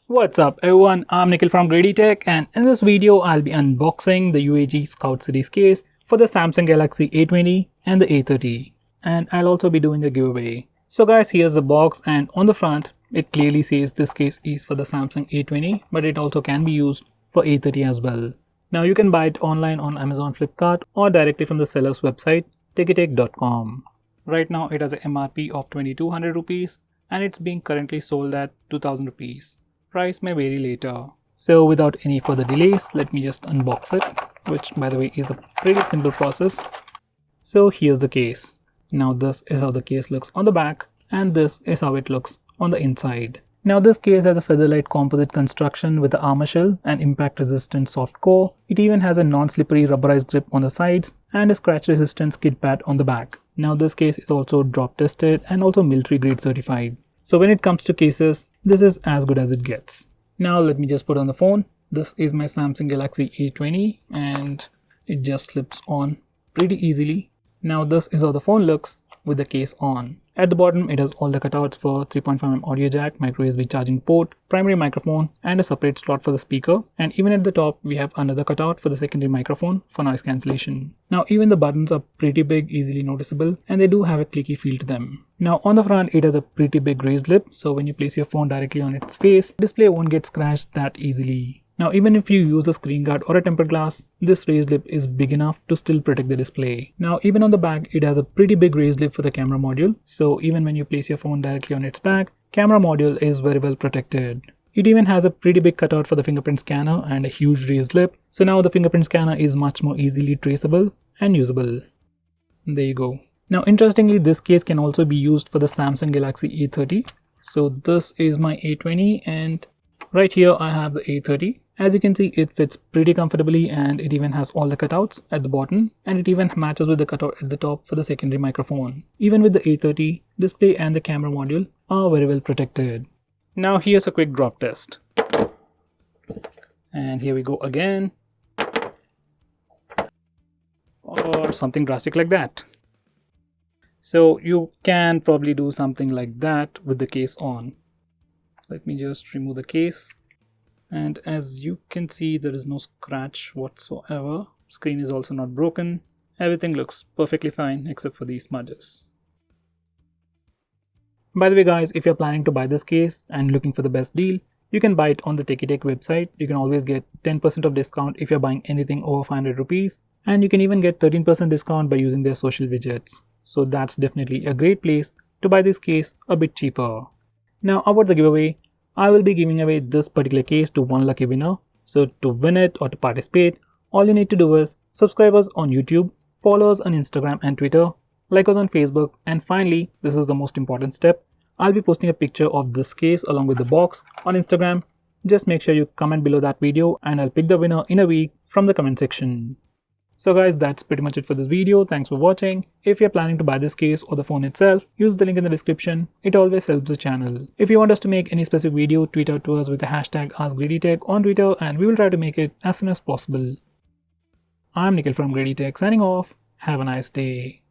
What's up everyone, I'm Nikhil from GreedyTech, and in this video I'll be unboxing the UAG Scout Series case for the Samsung Galaxy A20 and the A30, and I'll also be doing a giveaway. So guys, here's the box, and on the front it clearly says this case is for the Samsung A20, but it also can be used for A30 as well. Now you can buy it online on Amazon, Flipkart, or directly from the seller's website GreedyTech.com. Right now it has a MRP of 2200 rupees and it's being currently sold at 2000 rupees. Price may vary later. So without any further delays, let me just unbox it, which by the way is a pretty simple process. So here's the case. Now this is how the case looks on the back, and this is how it looks on the inside. Now this case has a featherlight composite construction with the armor shell and impact resistant soft core. It even has a non-slippery rubberized grip on the sides and a scratch resistant skid pad on the back. Now this case is also drop tested and also military grade certified. So when it comes to cases, this is as good as it gets. Now let me just put on the phone. This is my Samsung Galaxy A20 and it just slips on pretty easily. Now this is how the phone looks with the case on. At the bottom it has all the cutouts for 3.5mm audio jack, micro USB charging port, primary microphone and a separate slot for the speaker, and even at the top we have another cutout for the secondary microphone for noise cancellation. Now even the buttons are pretty big, easily noticeable, and they do have a clicky feel to them. Now on the front it has a pretty big raised lip, so when you place your phone directly on its face, the display won't get scratched that easily. Now even if you use a screen guard or a tempered glass, this raised lip is big enough to still protect the display. Now even on the back it has a pretty big raised lip for the camera module, so even when you place your phone directly on its back, camera module is very well protected. It even has a pretty big cutout for the fingerprint scanner and a huge raised lip, so now the fingerprint scanner is much more easily traceable and usable. There you go. Now interestingly, this case can also be used for the Samsung Galaxy A30. So this is my A20 and right here I have the A30. As you can see, it fits pretty comfortably and it even has all the cutouts at the bottom, and it even matches with the cutout at the top for the secondary microphone. Even with the A30, display and the camera module are very well protected. Now here's a quick drop test. And here we go again. Or something drastic like that. So you can probably do something like that with the case on. Let me just remove the case. And as you can see, there is no scratch whatsoever. Screen is also not broken. Everything looks perfectly fine except for these smudges. By the way guys, if you're planning to buy this case and looking for the best deal, you can buy it on the GreedyTech website. You can always get 10% of discount if you're buying anything over 500 rupees. And you can even get 13% discount by using their social widgets. So that's definitely a great place to buy this case a bit cheaper. Now about the giveaway, I will be giving away this particular case to one lucky winner. So to win it or to participate, all you need to do is subscribe us on YouTube, follow us on Instagram and Twitter, like us on Facebook, and finally, this is the most important step, I'll be posting a picture of this case along with the box on Instagram. Just make sure you comment below that video and I'll pick the winner in a week from the comment section. So guys, that's pretty much it for this video. Thanks for watching. If you're planning to buy this case or the phone itself, use the link in the description. It always helps the channel. If you want us to make any specific video, tweet out to us with the hashtag AskGreedyTech on Twitter and we will try to make it as soon as possible. I'm Nikhil from GreedyTech signing off. Have a nice day.